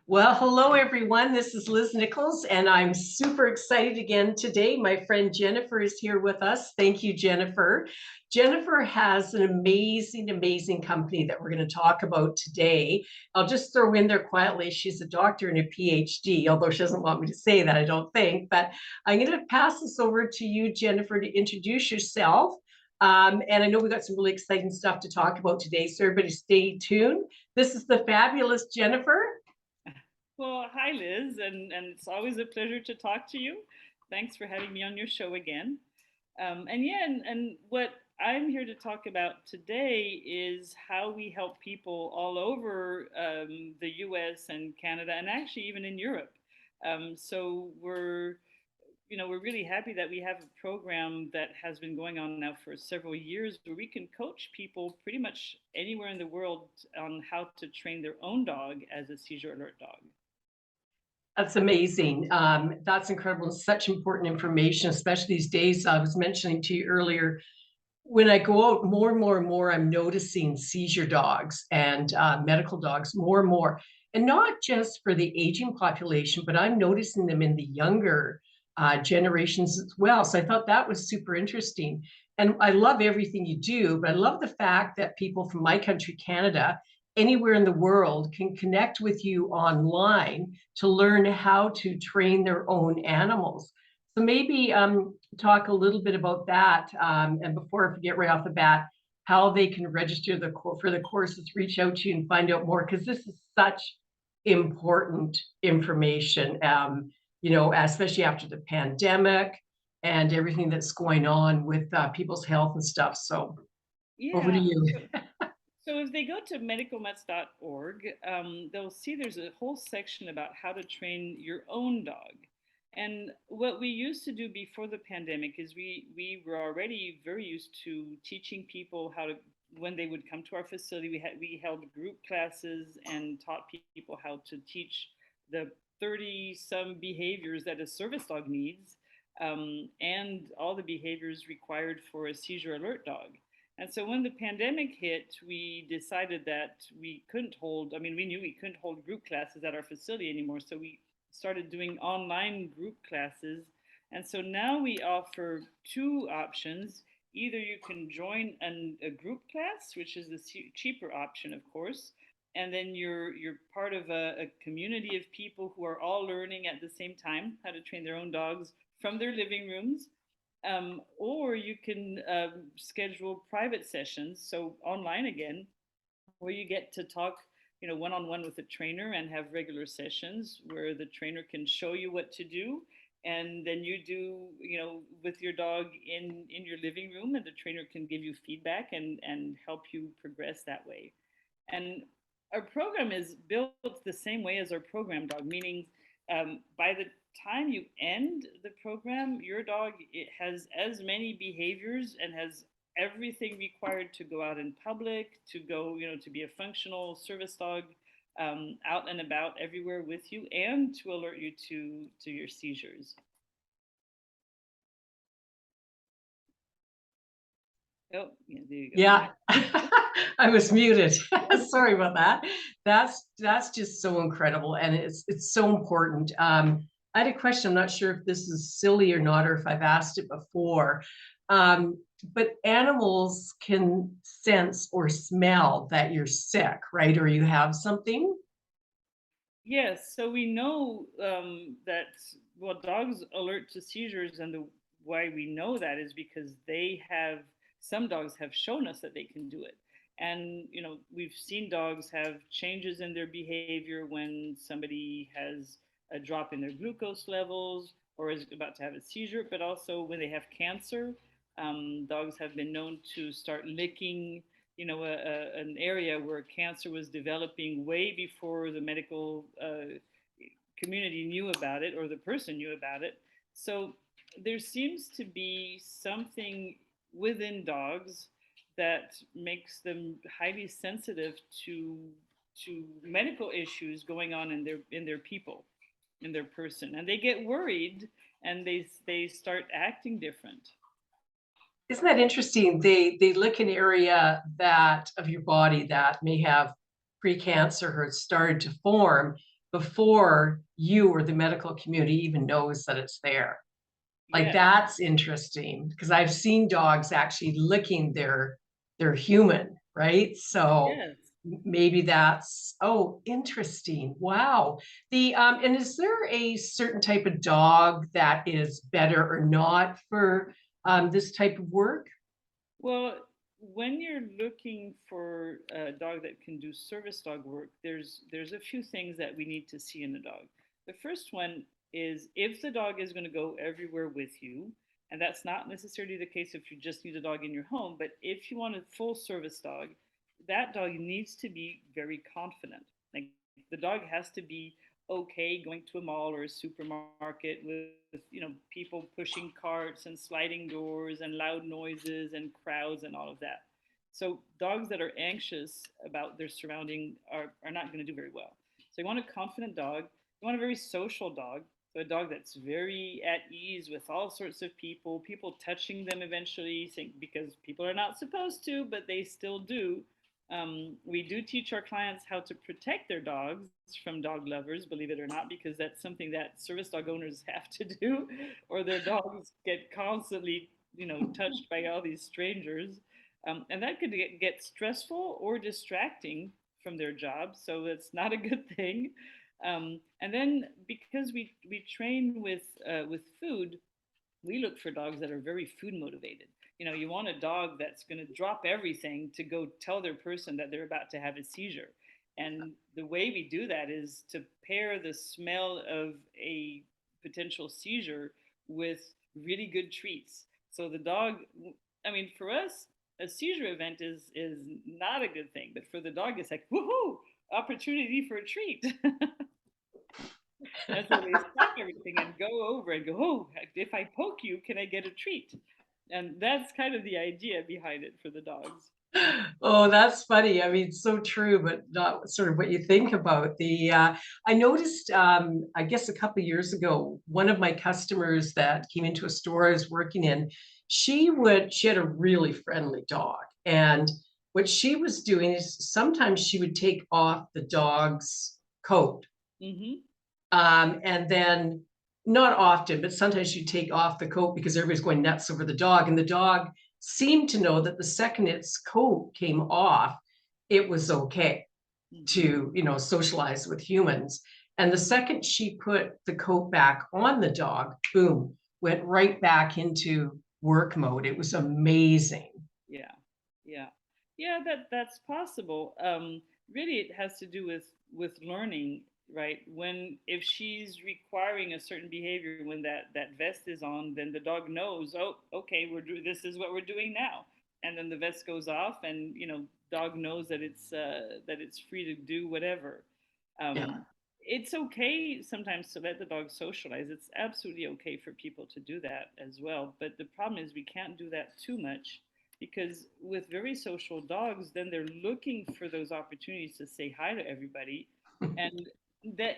Well, hello everyone. This is Liz Nicholls, and I'm super excited again today. My friend Jennifer is here with us. Thank you, Jennifer. Jennifer has an amazing company that we're going to talk about today. I'll just throw in there quietly, she's a doctor and a PhD, although she doesn't want me to say that, I don't think. But I'm going to pass this over to you, Jennifer, to introduce yourself. And I know we got some really exciting stuff to talk about today, so everybody stay tuned. This is the fabulous Jennifer. Well, hi, Liz, and it's always a pleasure to talk to you. Thanks for having me on your show again. And what I'm here to talk about today is how we help people all over the US and Canada, and actually even in Europe. So we're really happy that we have a program that has been going on now for several years where we can coach people pretty much anywhere in the world on how to train their own dog as a seizure alert dog. That's amazing. That's incredible. Such important information, especially these days. I was mentioning to you earlier, when I go out more, I'm noticing seizure dogs and medical dogs more and more. And not just for the aging population, but I'm noticing them in the younger generations as well. So I thought that was super interesting. And I love everything you do, but I love the fact that people from my country, Canada, anywhere in the world can connect with you online to learn how to train their own animals. So maybe talk a little bit about that. And before I forget right off the bat, how they can register for the courses, reach out to you and find out more, because this is such important information, especially after the pandemic and everything that's going on with people's health and stuff. So over to Yeah. you. So if they go to medicalmets.org, they'll see there's a whole section about how to train your own dog. And what we used to do before the pandemic is we were already very used to teaching people how to, when they would come to our facility, we held group classes and taught people how to teach the 30 some behaviors that a service dog needs, and all the behaviors required for a seizure alert dog. And so when the pandemic hit, we decided that we couldn't hold, I mean, we knew we couldn't hold group classes at our facility anymore. So we started doing online group classes. And so now we offer two options. Either you can join a group class, which is the cheaper option, of course, and then you're part of a community of people who are all learning at the same time how to train their own dogs from their living rooms. Or you can schedule private sessions, so online again, where you get to talk, one on one with a trainer and have regular sessions where the trainer can show you what to do, and then you do, with your dog in your living room, and the trainer can give you feedback and help you progress that way. And our program is built the same way as our program dog, meaning by the time you end the program, your dog, it has as many behaviors and has everything required to go out in public, to go, to be a functional service dog, out and about everywhere with you, and to alert you to your seizures. Oh, yeah, there you go. Yeah, I was muted. Sorry about that. That's just so incredible, and it's so important. I had a question. I'm not sure if this is silly or not, or if I've asked it before. But animals can sense or smell that you're sick, right? Or you have something. Yes, so we know that, well, dogs alert to seizures, and the why we know that is because some dogs have shown us that they can do it. And we've seen dogs have changes in their behavior when somebody has a drop in their glucose levels or is about to have a seizure, but also when they have cancer. Dogs have been known to start licking, an area where cancer was developing way before the medical community knew about it or the person knew about it. So there seems to be something within dogs that makes them highly sensitive to medical issues going on in their people, in their person, and they get worried, and they start acting different. Isn't that interesting? They lick an area that of your body that may have precancer or it's started to form, before you or the medical community even knows that it's there. Like Yes, that's interesting because I've seen dogs actually licking their human, right? So yes. maybe that's, oh, interesting. Wow. The and is there a certain type of dog that is better or not for this type of work? Well, when you're looking for a dog that can do service dog work, there's a few things that we need to see in a dog. The first one is if the dog is going to go everywhere with you, and that's not necessarily the case if you just need a dog in your home, but if you want a full service dog, that dog needs to be very confident. Like the dog has to be okay going to a mall or a supermarket with people pushing carts and sliding doors and loud noises and crowds and all of that. So dogs that are anxious about their surrounding are not going to do very well. So you want a confident dog. You want a very social dog. So a dog that's very at ease with all sorts of people touching them eventually, because people are not supposed to, but they still do. We do teach our clients how to protect their dogs from dog lovers, believe it or not, because that's something that service dog owners have to do, or their dogs get constantly, touched by all these strangers, and that could get stressful or distracting from their job. So it's not a good thing. And then because we train with food, we look for dogs that are very food motivated. You want a dog that's going to drop everything to go tell their person that they're about to have a seizure. And the way we do that is to pair the smell of a potential seizure with really good treats. So the dog, I mean, for us, a seizure event is not a good thing, but for the dog, it's like woohoo, opportunity for a treat. And so they stop everything and go over and go, oh, if I poke you, can I get a treat? And that's kind of the idea behind it for the dogs. Oh, that's funny. I mean, so true, but not sort of what you think about. I noticed, I guess a couple of years ago, one of my customers that came into a store I was working in, she had a really friendly dog. And what she was doing is sometimes she would take off the dog's coat. Mm-hmm. And then not often, but sometimes you take off the coat because everybody's going nuts over the dog. And the dog seemed to know that the second its coat came off, it was okay Mm-hmm. to, socialize with humans. And the second she put the coat back on the dog, boom, went right back into work mode. It was amazing. Yeah, yeah, yeah. That's possible. Really, it has to do with learning, right? When if she's requiring a certain behavior when that vest is on, then the dog knows. Oh, okay, this is what we're doing now, and then the vest goes off, and dog knows that it's free to do whatever. Yeah. Um, it's okay sometimes to let the dog socialize. It's absolutely okay for people to do that as well. But the problem is we can't do that too much because with very social dogs, then they're looking for those opportunities to say hi to everybody, and that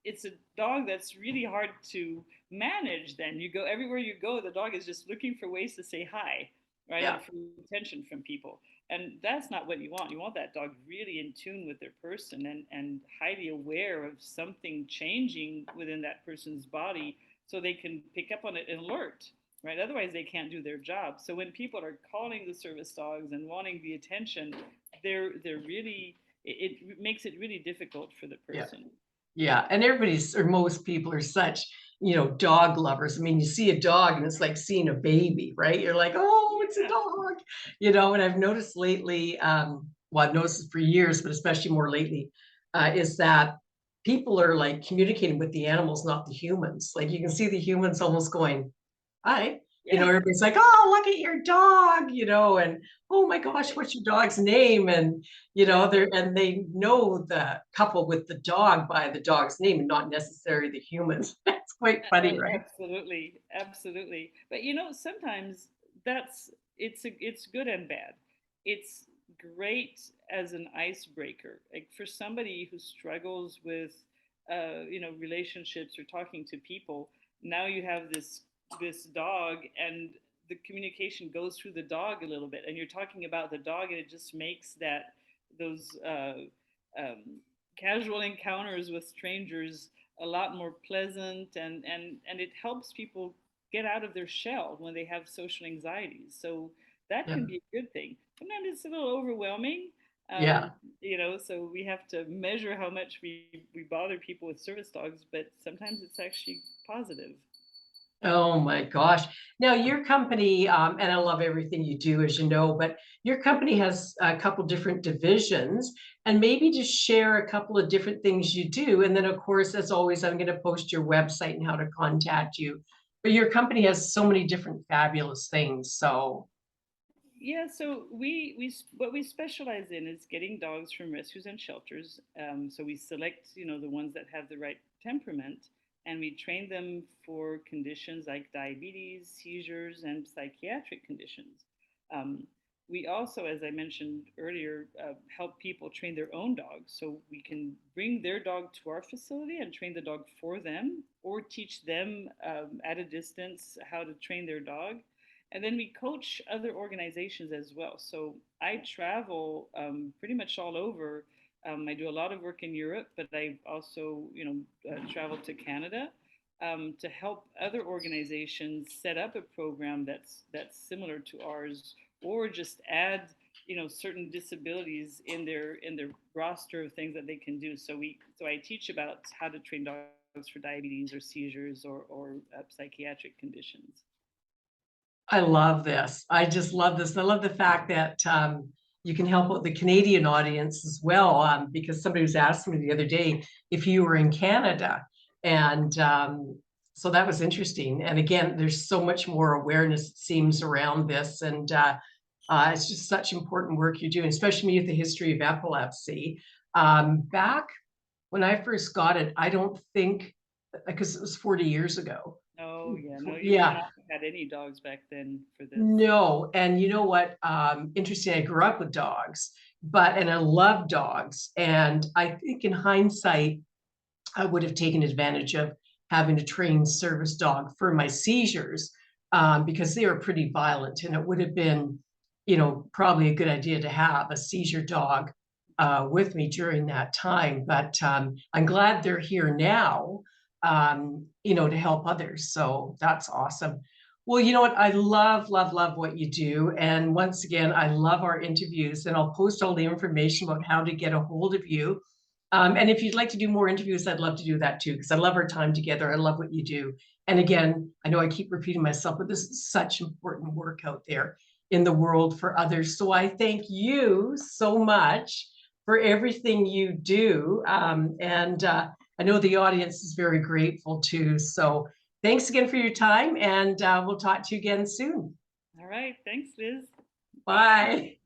it's a dog that's really hard to manage. Then you go everywhere you go, the dog is just looking for ways to say hi, right, Yeah. and for attention from people. And that's not what you want. You want that dog really in tune with their person and highly aware of something changing within that person's body so they can pick up on it and alert, right? Otherwise, they can't do their job. So when people are calling the service dogs and wanting the attention, they're really it makes it really difficult for the Yeah. person. Yeah, and everybody's or most people are such, dog lovers. I mean, you see a dog and it's like seeing a baby, right? You're like, oh, it's a Yeah. dog, and I've noticed lately, well, I've noticed it for years, but especially more lately, is that people are like communicating with the animals, not the humans. Like you can see the humans almost going, hi. Yeah. Everybody's like, oh, look at your dog, and oh my gosh, what's your dog's name? And they know the couple with the dog by the dog's name and not necessarily the humans. That's quite funny, right? Absolutely, absolutely. But sometimes it's good and bad. It's great as an icebreaker, like for somebody who struggles with, relationships or talking to people. Now you have this dog, and the communication goes through the dog a little bit, and you're talking about the dog, and it just makes those um, casual encounters with strangers a lot more pleasant, and it helps people get out of their shell when they have social anxieties. So that Yeah. can be a good thing. Sometimes it's a little overwhelming, um, Yeah. so we have to measure how much we bother people with service dogs, but sometimes it's actually positive. Oh my gosh. Now, your company, and I love everything you do, as you know, but your company has a couple different divisions, and maybe just share a couple of different things you do. And then, of course, as always, I'm going to post your website and how to contact you. But your company has so many different fabulous things. So, Yeah, so what we specialize in is getting dogs from rescues and shelters. So we select, the ones that have the right temperament, and we train them for conditions like diabetes, seizures, and psychiatric conditions. Um, we also, as I mentioned earlier, help people train their own dogs. So we can bring their dog to our facility and train the dog for them, or teach them at a distance how to train their dog. And then we coach other organizations as well. So I travel pretty much all over. I do a lot of work in Europe, but I also, travel to Canada to help other organizations set up a program that's similar to ours, or just add, certain disabilities in their roster of things that they can do. So I teach about how to train dogs for diabetes or seizures or psychiatric conditions. I love this. I just love this. I love the fact that you can help out the Canadian audience as well, because somebody was asking me the other day if you were in Canada. And so that was interesting. And again, there's so much more awareness, it seems, around this. And it's just such important work you're doing, especially with the history of epilepsy. Back when I first got it, I don't think, because it was 40 years ago. Oh yeah, no, you would Yeah, not have had any dogs back then for this. no, and you know what? Interesting. I grew up with dogs, and I love dogs. And I think in hindsight, I would have taken advantage of having a trained service dog for my seizures, because they were pretty violent, and it would have been, probably a good idea to have a seizure dog with me during that time. But I'm glad they're here now, to help others. So that's awesome. Well, you know what? I love, love, love what you do. And once again, I love our interviews, and I'll post all the information about how to get a hold of you. And if you'd like to do more interviews, I'd love to do that too, because I love our time together. I love what you do. And again, I know I keep repeating myself, but this is such important work out there in the world for others. So I thank you so much for everything you do. And I know the audience is very grateful too. So thanks again for your time, and we'll talk to you again soon. All right, thanks, Liz. Bye. Bye.